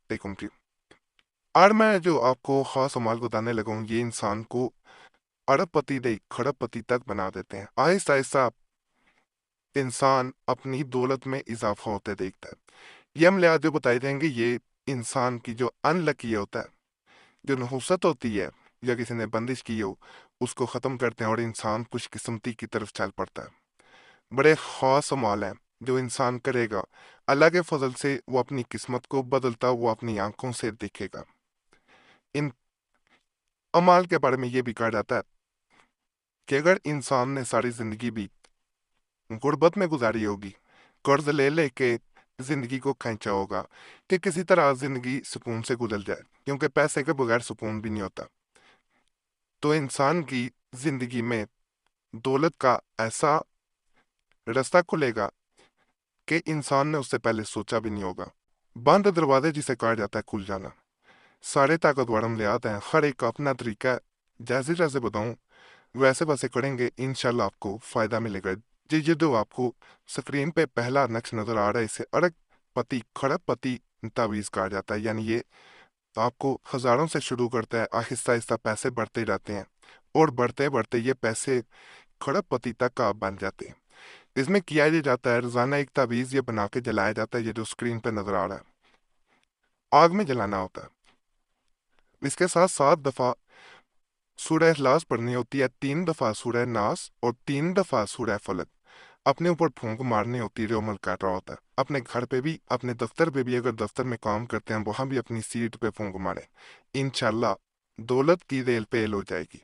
علیکم جی۔ اور میں جو آپ کو خاص عمال بتانے لگا ہوں، یہ انسان کو ارب پتی دے کھڑب پتی تک بنا دیتے ہیں۔ آہستہ آہستہ انسان اپنی دولت میں اضافہ ہوتے دیکھتا ہے۔ یہ عملیات جو بتائے جائیں گے، یہ انسان کی جو ان لکی ہوتا ہے، جو نحوست ہوتی ہے یا کسی نے بندش کی ہو، اس کو ختم کرتے ہیں اور انسان خوش قسمتی کی طرف چل پڑتا ہے۔ بڑے خاص عمال ہیں جو انسان کرے گا، اللہ کے فضل سے وہ اپنی قسمت کو بدلتا وہ اپنی آنکھوں سے دیکھے گا۔ ان اعمال کے بارے میں یہ بھی کہا جاتا ہے کہ اگر انسان نے ساری زندگی بھی غربت میں گزاری ہوگی، قرض لے لے کے زندگی کو کھینچا ہوگا، کہ کسی طرح زندگی سکون سے گزر جائے، کیونکہ پیسے کے بغیر سکون بھی نہیں ہوتا، تو انسان کی زندگی میں دولت کا ایسا رستہ کھلے گا کہ انسان نے اس سے پہلے سوچا بھی نہیں ہوگا۔ بند دروازے جسے کہا جاتا ہے کھل جانا۔ سارے طاقتور عملیات ہیں، ہر ایک کا اپنا طریقہ ہے۔ جیسے جیسے بتاؤں ویسے ویسے کریں گے، انشاءاللہ آپ کو فائدہ ملے گا۔ جی یہ جو آپ کو سکرین پہ پہلا نقش نظر آ رہا ہے، اسے ارگ پتی کھڑب پتی تعویذ کہا جاتا ہے۔ یعنی یہ آپ کو ہزاروں سے شروع کرتا ہے، آہستہ آہستہ پیسے بڑھتے جاتے ہیں اور بڑھتے بڑھتے یہ پیسے کھڑب پتی تک آپ بن جاتے ہیں۔ اس میں کیا یہ جاتا ہے، روزانہ ایک تعویذ یہ بنا کے جلایا جاتا ہے، یہ جو سکرین پہ نظر آ رہا ہے، آگ میں جلانا ہوتا ہے۔ اس کے ساتھ 7 دفعہ سورہ اخلاص پڑھنی ہوتی ہے، 3 دفعہ سورہ ناس اور 3 دفعہ سورہ فلق اپنے اوپر پھونک مارنی ہوتی ہے۔ جو عمل کر رہا ہوتا ہے اپنے گھر پہ بھی، اپنے دفتر پہ بھی، اگر دفتر میں کام کرتے ہیں وہاں بھی اپنی سیٹ پہ پھونک مارے، انشاءاللہ دولت کی ریل پہ ایل ہو جائے گی۔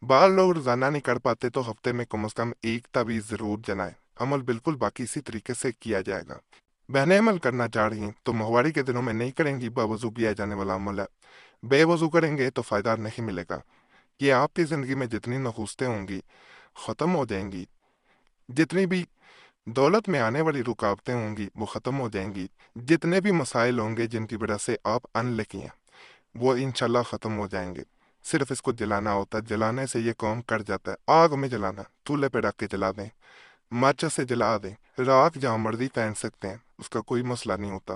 بعض لوگ روزانہ نہیں کر پاتے تو ہفتے میں کم از کم ایک تعویذ ضرور جلائیں۔ عمل بالکل باقی اسی طریقے سے کیا جائے گا۔ بہنیں عمل کرنا چاہ رہی ہیں تو ماہواری کے دنوں میں نہیں کریں گی، باوضو کیا جانے والا عمل ہے۔ بے وضو کریں گے تو فائدہ نہیں ملے گا۔ یہ آپ کی زندگی میں جتنی نحوستیں ہوں گی ختم ہو جائیں گی، جتنی بھی دولت میں آنے والی رکاوٹیں ہوں گی وہ ختم ہو جائیں گی، جتنے بھی مسائل ہوں گے جن کی وجہ سے آپ ان لکی ہیں وہ انشاءاللہ ختم ہو جائیں گے۔ صرف اس کو جلانا ہوتا ہے، جلانے سے یہ کام کر جاتا ہے۔ آگ میں جلانا، چولہے پہ رکھ کے جلا دیں، ماچس سے جلا دیں، راکھ جہاں مرضی پہن سکتے ہیں، اس کا کوئی مسئلہ نہیں ہوتا۔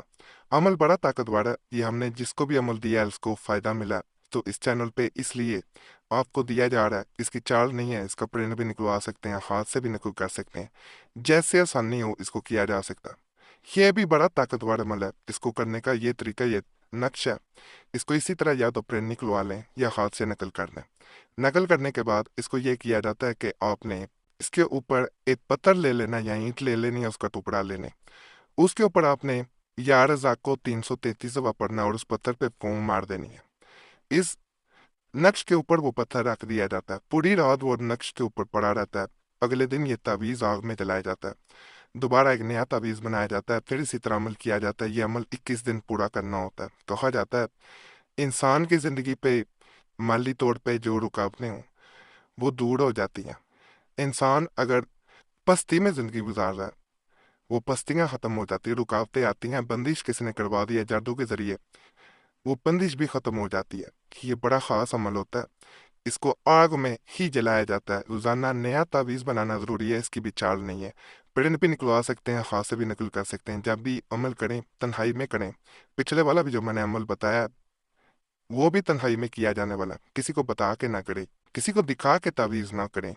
عمل بڑا طاقتور ہے، یہ ہم نے جس کو بھی عمل دیا ہے اس کو فائدہ ملا، تو اس چینل پہ اس لیے آپ کو دیا جا رہا ہے۔ اس کی چال نہیں ہے، اس کا پرنٹ بھی نکلوا سکتے ہیں، ہاتھ سے بھی نکل کر سکتے ہیں، جیسے آسانی ہو اس کو کیا جا سکتا۔ یہ بھی بڑا طاقتور عمل ہے، اس کو کرنے کا یہ طریقہ، یہ نقش ہے، اس کو اسی طرح یا تو پرنٹ نکلوا لیں یا ہاتھ سے نقل کر لیں۔ نقل کرنے کے بعد اس کو یہ کیا جاتا ہے کہ آپ نے اس کے اوپر ایک پتھر لے لینا یا اینٹ لے لینی ہے، اس کا ٹکڑا لینے، اس کے اوپر آپ نے یا رزاق کو 333 دفعہ پڑھنا اور اس پتھر پہ پھونک مار دینی ہے۔ اس نقش کے اوپر وہ پتھر رکھ دیا جاتا ہے، پوری رات وہ نقش کے اوپر پڑا رہتا ہے۔ اگلے دن یہ تعویذ آگ میں جلایا جاتا ہے، دوبارہ ایک نیا تعویذ بنایا جاتا ہے، پھر اسی طرح عمل کیا جاتا ہے۔ یہ عمل 21 دن پورا کرنا ہوتا ہے۔ کہا جاتا ہے انسان کی زندگی پہ مالی طور پہ جو رکاوٹیں ہوں وہ دور ہو جاتی ہیں۔ انسان اگر پستی میں زندگی گزار رہا ہے، وہ پستیاں ختم ہو جاتی ہیں، رکاوٹیں آتی ہیں، بندش کسی نے کروا دی ہے جادو کے ذریعے، وہ بندش بھی ختم ہو جاتی ہے۔ یہ بڑا خاص عمل ہوتا ہے، اس کو آگ میں ہی جلایا جاتا ہے۔ روزانہ نیا تعویذ بنانا ضروری ہے، اس کی بھی چال نہیں ہے، پرنٹ بھی نکلوا سکتے ہیں، ہاتھ سے بھی نقل کر سکتے ہیں۔ جب بھی عمل کریں تنہائی میں کریں۔ پچھلے والا بھی جو میں نے عمل بتایا وہ بھی تنہائی میں کیا جانے والا، کسی کو بتا کے نہ کریں، کسی کو دکھا کے تعویذ نہ کریں۔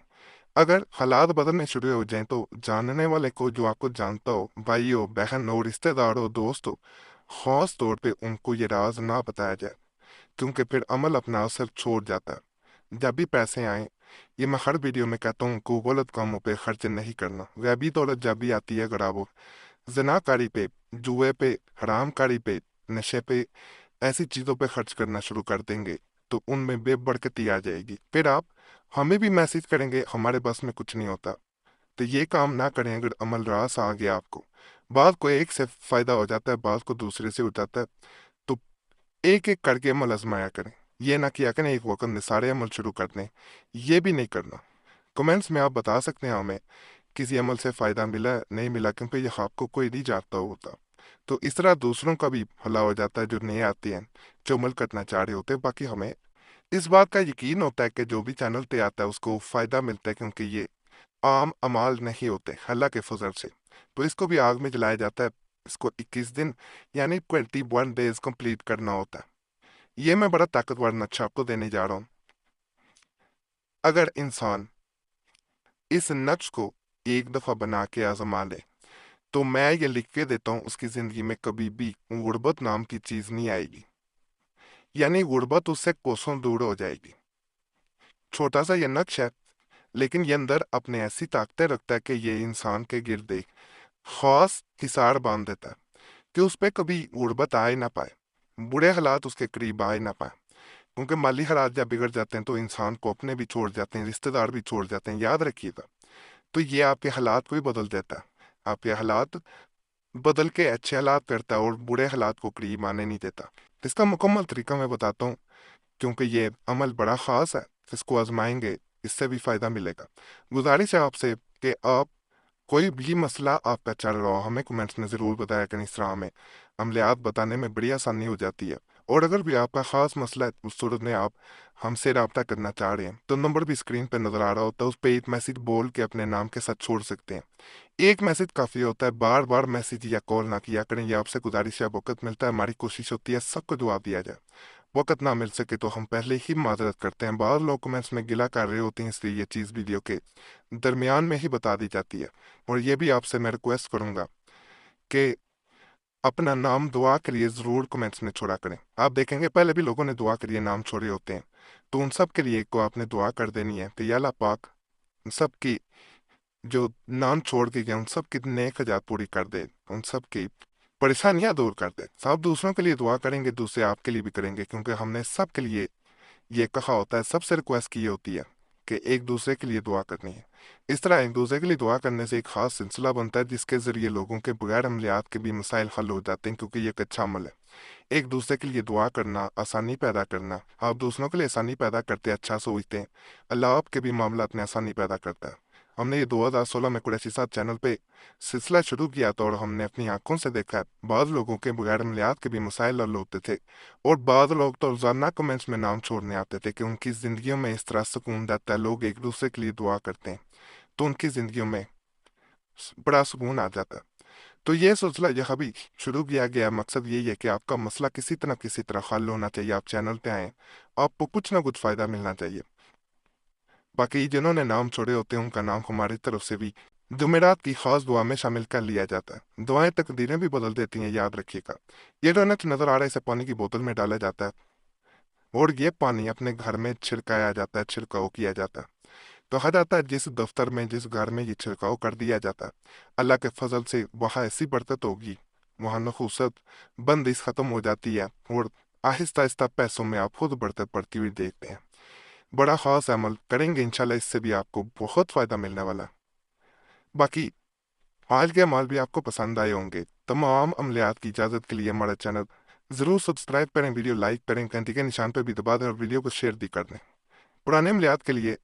اگر حالات بدلنے شروع ہو جائیں تو جاننے والے کو، جو آپ کو جانتا ہو، بھائی ہو، بہن ہو، رشتہ دار ہو، دوست ہو، خاص طور پہ ان کو یہ راز نہ بتایا جائے، کیونکہ پھر عمل اپنا اثر چھوڑ جاتا ہے۔ جب بھی پیسے آئیں، یہ میں ہر ویڈیو میں کہتا ہوں کو غلط کاموں پہ خرچ نہیں کرنا۔ غیبی دولت جب بھی آتی ہے اگر آپ زنا کاری پہ، جوئے پہ، حرام کاری پہ، نشے پہ، ایسی چیزوں پہ خرچ کرنا شروع کر دیں گے تو ان میں بے برکتی آ جائے گی۔ پھر آپ ہمیں بھی میسج کریں گے ہمارے بس میں کچھ نہیں ہوتا، تو یہ کام نہ کریں۔ اگر عمل راس آ گیا آپ کو، بعض کو ایک سے فائدہ ہو جاتا ہے، بعض کو دوسرے سے ہو جاتا ہے، تو ایک ایک کر کے عمل آزمایا کریں۔ یہ نہ کیا کریں ایک وقت میں سارے عمل شروع کر دیں، یہ بھی نہیں کرنا۔ کمنٹس میں آپ بتا سکتے ہیں ہمیں کسی عمل سے فائدہ ملا ہے نہیں ملا، کیونکہ یہ آپ کو کوئی نہیں جانتا ہوتا، تو اس طرح دوسروں کا بھی بھلا ہو جاتا ہے جو نئے آتے ہیں، جو عمل کرنا چاہ رہے ہوتے ہیں۔ باقی ہمیں اس بات کا یقین ہوتا ہے کہ جو بھی چینل پہ آتا ہے اس کو فائدہ ملتا ہے، کیونکہ یہ عام اعمال نہیں ہوتے اللہ کے فضل سے، تو اس کو بھی آگ میں جلایا جاتا ہے۔ اس کو 21 دن یعنی 21 ڈیز کمپلیٹ کرنا ہوتا ہے۔ یہ میں بڑا طاقتور نقشہ آپ کو دینے جا رہا ہوں۔ اگر انسان اس نقش کو ایک دفعہ بنا کے آزما لے تو میں یہ لکھ کے دیتا ہوں اس کی زندگی میں کبھی بھی غربت نام کی چیز نہیں آئے گی، یعنی غربت اس سے کوسوں دور ہو جائے گی۔ چھوٹا سا یہ نقش ہے لیکن یہ اندر اپنے ایسی طاقتیں رکھتا ہے کہ یہ انسان کے گرد ایک خاص حصار باندھ دیتا ہے کہ اس پہ کبھی غربت آ ہی نہ پائے، برے حالات اس کے قریب آ ہی نہ پائے، کیونکہ مالی حالات جب بگڑ جاتے ہیں تو انسان کو اپنے بھی چھوڑ جاتے ہیں، رشتہ دار بھی چھوڑ جاتے ہیں، یاد رکھیے گا۔ تو یہ آپ کے حالات کو ہی بدل دیتا ہے، آپ کے حالات بدل کے اچھے حالات کرتا ہے اور برے حالات کو قریب آنے نہیں دیتا۔ اس کا مکمل طریقہ میں بتاتا ہوں کیونکہ یہ عمل بڑا خاص ہے، اس کو آزمائیں گے اس سے بھی فائدہ ملے گا۔ گزارش ہے آپ سے کہ آپ کوئی بھی مسئلہ آپ کا چل رہا ہو ہمیں کمنٹس میں ضرور بتایا کریں، اس طرح ہمیں عملیات بتانے میں بڑی آسانی ہو جاتی ہے۔ اور اگر بھی آپ کا خاص مسئلہ ہے اس صورت میں آپ ہم سے رابطہ کرنا چاہ رہے ہیں تو نمبر بھی اسکرین پہ نظر آ رہا ہوتا ہے، اس پہ ایک میسج بول کے اپنے نام کے ساتھ چھوڑ سکتے ہیں۔ ایک میسج کافی ہوتا ہے، بار بار میسج یا کال نہ کیا کریں، یہ آپ سے گزارش ہے۔ وقت ملتا ہے ہماری کوشش ہوتی ہے سب کو جواب دیا جائے، وقت نہ مل سکے تو ہم پہلے ہی معذرت کرتے ہیں۔ بعض لوگ کمنٹس میں گلا کر رہے ہوتے ہیں، اس لیے یہ چیز ویڈیو کے درمیان میں ہی بتا دی جاتی ہے۔ اور یہ بھی آپ سے میں ریکویسٹ کروں گا کہ اپنا نام دعا کے لیے ضرور کمنٹس میں چھوڑا کریں۔ آپ دیکھیں گے پہلے بھی لوگوں نے دعا کے لیے نام چھوڑے ہوتے ہیں، تو ان سب کے لیے کو آپ نے دعا کر دینی ہے کہ یا اللہ پاک ان سب کی جو نام چھوڑ کے گئے ان سب کی نیک حاجات پوری کر دے، ان سب کی پریشانیاں دور کر دے۔ آپ دوسروں کے لیے دعا کریں گے، دوسرے آپ کے لیے بھی کریں گے، کیونکہ ہم نے سب کے لیے یہ کہا ہوتا ہے، سب سے ریکویسٹ کی ہوتی ہے کہ ایک دوسرے کے لیے دعا کرنی ہے۔ اس طرح ایک دوسرے کے لیے دعا کرنے سے ایک خاص سلسلہ بنتا ہے جس کے ذریعے لوگوں کے بغیر عملیات کے بھی مسائل حل ہو جاتے ہیں، کیونکہ یہ ایک اچھا عمل ہے۔ ایک دوسرے کے لیے دعا کرنا، آسانی پیدا کرنا، آپ دوسروں کے لیے آسانی پیدا کرتے ہیں، اچھا سوچتے ہیں، اللہ آپ کے بھی معاملات میں آسانی پیدا کرتا ہے۔ ہم نے یہ 2016 میں قریشی صاحب چینل پہ سلسلہ شروع کیا تھا اور ہم نے اپنی آنکھوں سے دیکھا ہے بعض لوگوں کے بغیر عملیات کے بھی مسائل حل ہوتے تھے، اور بعض لوگ تو روزانہ کمنٹس میں نام چھوڑنے آتے تھے کہ ان کی زندگیوں میں اس طرح سکون رہتا ہے، لوگ ایک دوسرے کے لیے دعا کرتے ہیں تو ان کی زندگیوں میں بڑا سکون آ جاتا ہے۔ تو یہ سلسلہ یہ ابھی شروع کیا گیا، مقصد یہی ہے کہ آپ کا مسئلہ کسی طرح حل ہونا چاہیے، آپ چینل پہ آئیں، آپ کو کچھ نہ کچھ فائدہ ملنا چاہیے۔ باقی جنہوں نے نام چھوڑے ہوتے ہیں ان کا نام ہماری طرف سے بھی جمعرات کی خاص دعا میں شامل کر لیا جاتا ہے۔ دعائیں تقدیریں بھی بدل دیتی ہیں، یاد رکھیے گا۔ یہ جو نظر آ رہا ہے اسے پانی کی بوتل میں ڈالا جاتا ہے اور یہ پانی اپنے گھر میں چھڑکایا جاتا ہے، چھڑکاؤ کیا جاتا ہے۔ تو کہا جاتا ہے جس دفتر میں جس گھر میں یہ چھڑکاؤ کر دیا جاتا ہے اللہ کے فضل سے وہاں ایسی برکت ہوگی، وہاں نحوست بندش ختم ہو جاتی ہے اور آہستہ آہستہ پیسوں میں آپ خود برکت پڑتی ہوئی دیکھتے ہیں۔ بڑا خاص عمل کریں گے انشاءاللہ، اس سے بھی آپ کو بہت فائدہ ملنے والا ہے۔ باقی آج کے عمل بھی آپ کو پسند آئے ہوں گے۔ تمام عملیات کی اجازت کے لیے ہمارا چینل ضرور سبسکرائب کریں، ویڈیو لائک کریں، گھنٹی کے نشان پہ بھی دبا دیں اور ویڈیو کو شیئر بھی کر دیں۔ پرانے عملیات کے لیے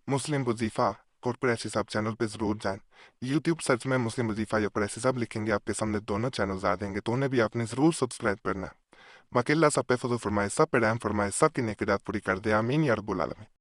مسلم وظیفہ اور قریشی صاحب چینل پہ ضرور جائیں۔ یوٹیوب سرچ میں مسلم وظیفہ یا قریشی صاحب لکھیں گے، آپ کے سامنے دونوں چینلز آ دیں گے، تو انہیں بھی آپ نے ضرور سبسکرائب کرنا ہے۔ باقی اللہ سب پہ فضل فرمائے، سب پہ رحم فرمائے، سب کی نیک ہدایت پوری کر دے، آمین یا رب العالمین۔